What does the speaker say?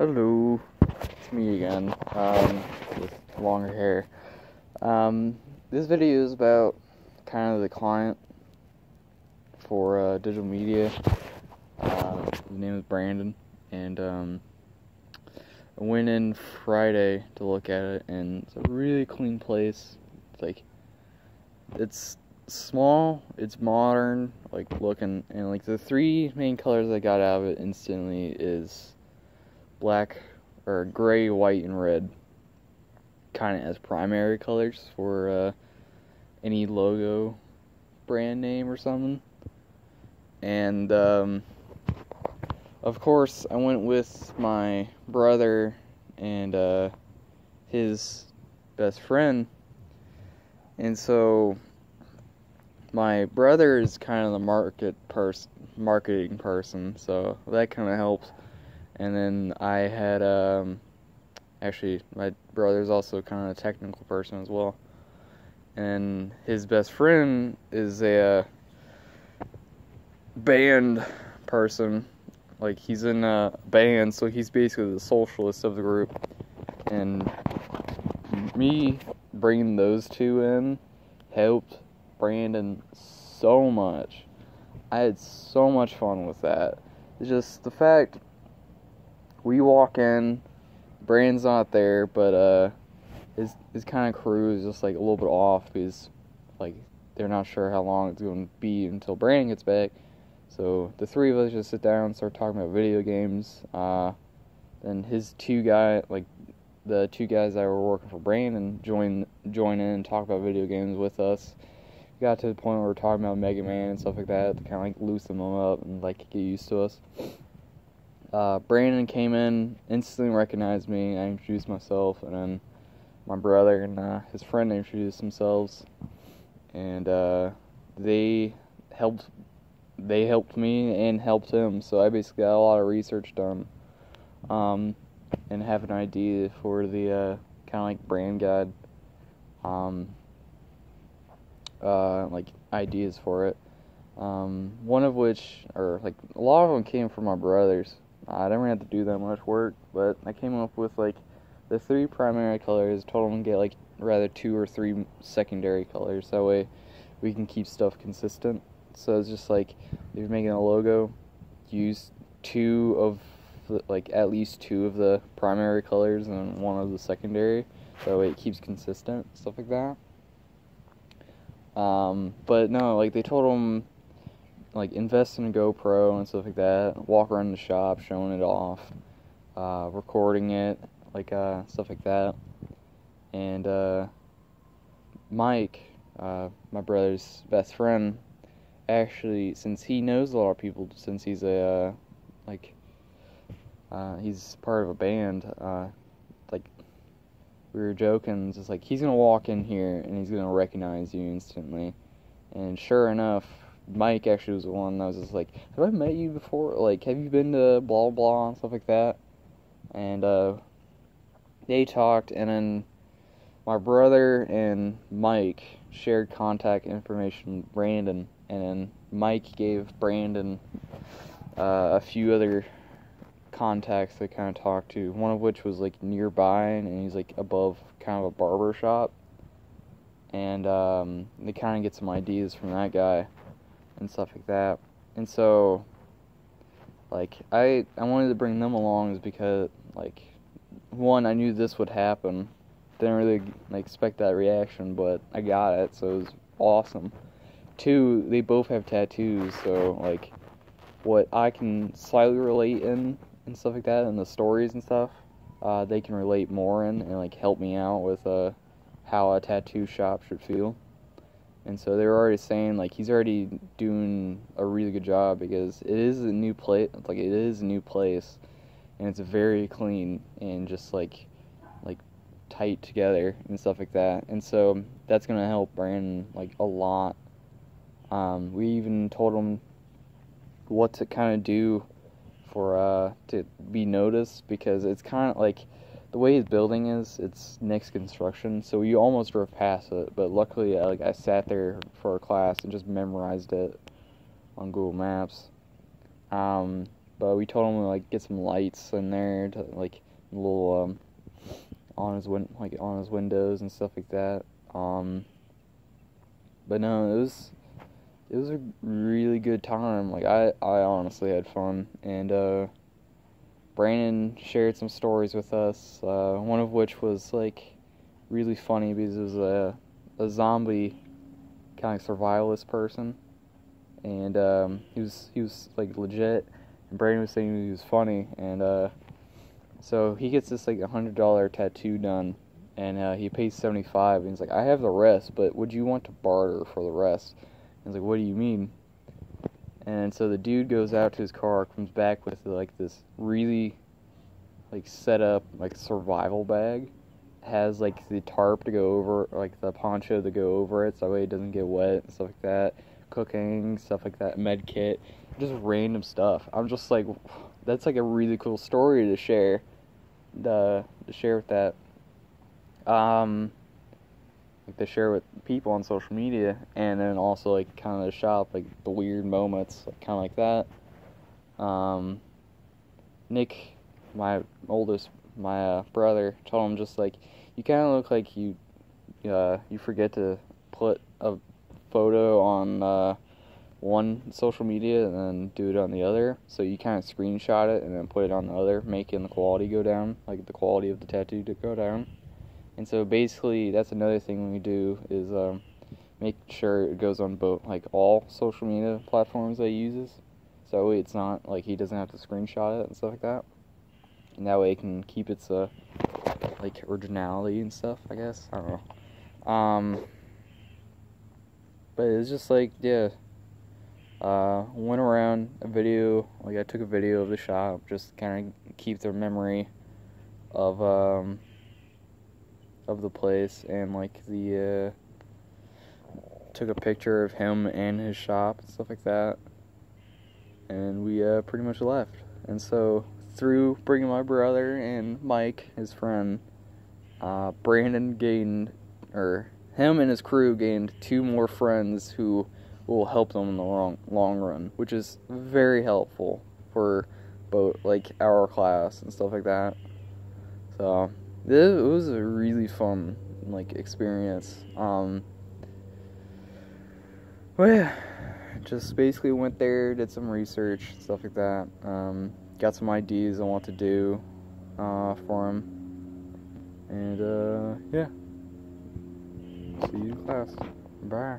Hello, it's me again, with longer hair. This video is about kind of the client for digital media. His name is Brandon, and I went in Friday to look at it, and it's a really clean place. It's small, it's modern, looking, and the three main colors I got out of it instantly is black, or gray, white, and red, kind of as primary colors for any logo, brand name, or something. And of course, I went with my brother and his best friend. And so my brother is kind of the marketing person, so that kind of helps. And then I had, actually, my brother's also kind of a technical person as well. And his best friend is a band person. He's in a band, so he's basically the socialist of the group. And me bringing those two in helped Brandon so much. I had so much fun with that. It's just the fact we walk in, Brandon's not there, but his kind of crew is just a little bit off because they're not sure how long it's going to be until Brandon gets back. So the three of us just sit down and start talking about video games. Then his the two guys that were working for Brandon join in and talk about video games with us. We got to the point where we're talking about Mega Man and stuff like that to kind of loosen them up and get used to us. Brandon came in, instantly recognized me. I introduced myself, and then my brother and his friend introduced themselves, and they helped me and helped him. So I basically got a lot of research done, and have an idea for the kind of brand guide, ideas for it. One of which, or a lot of them came from my brothers. I didn't really have to do that much work, but I came up with the three primary colors. Told them to get rather 2 or 3 secondary colors. That way we can keep stuff consistent. So it's just if you're making a logo, use at least 2 of the primary colors and 1 of the secondary. That way it keeps consistent, stuff like that. But no, they told them invest in a GoPro and stuff like that, walk around the shop showing it off, recording it, stuff like that. And Mike, my brother's best friend, actually, since he knows a lot of people, since he's he's part of a band, we were joking, just he's gonna walk in here and he's gonna recognize you instantly. And sure enough, Mike actually was the one that was just have I met you before? Have you been to blah blah and stuff like that? And they talked, and then my brother and Mike shared contact information with Brandon, and then Mike gave Brandon a few other contacts they kind of talked to, one of which was nearby, and he's above kind of a barber shop, and they kind of get some ideas from that guy and stuff like that. And so I wanted to bring them along is because one, I knew this would happen. Didn't really expect that reaction, but I got it, so it was awesome. 2, they both have tattoos, so what I can slightly relate in and stuff like that, and the stories and stuff, they can relate more in and help me out with how a tattoo shop should feel. And so they were already saying he's already doing a really good job because it is a new place. It is a new place, and it's very clean and just tight together and stuff like that. And so that's gonna help Brandon a lot. We even told him what to kind of do for to be noticed, because it's kind of the way his building is, it's next construction, so you almost drove past it, but luckily I sat there for a class and just memorized it on Google Maps. but we told him to like get some lights in there to like a little on his windows and stuff like that. But no, it was a really good time. Like I honestly had fun, and Brandon shared some stories with us. One of which was like really funny because it was a zombie kind of survivalist person, and he was like legit. And Brandon was saying he was funny, and so he gets this like $100 tattoo done, and he pays $75, and he's like, I have the rest, but would you want to barter for the rest? And he's like, what do you mean? And so the dude goes out to his car, comes back with like this really like set up like survival bag, has like the tarp to go over, like the poncho to go over it, so that way it doesn't get wet and stuff like that. Cooking, stuff like that, med kit, just random stuff. I'm just like, that's like a really cool story to share. To share with that, like to share with people on social media, and then also like kind of the shop, like the weird moments, like, kind of like that. Nick, my brother, told him just like, you kind of look like you forget to put a photo on one social media and then do it on the other, so you kind of screenshot it and then put it on the other, making the quality go down, like the quality of the tattoo to go down. And so basically that's another thing we do is make sure it goes on both, like all social media platforms that he uses, so that way it's not like he doesn't have to screenshot it and stuff like that, and that way it can keep its like originality and stuff, I guess. I don't know. But it's just like, yeah, went around a video, like I took a video of the shop, just kind of keep the memory of the place, and like the took a picture of him and his shop and stuff like that, and we pretty much left. And so through bringing my brother and Mike, his friend, Brandon gained, or him and his crew gained 2 more friends who will help them in the long run, which is very helpful for both like our class and stuff like that. So it was a really fun like experience. But yeah, just basically went there, did some research, stuff like that. Got some ideas on what to do for him, and yeah. See you in class. Bye.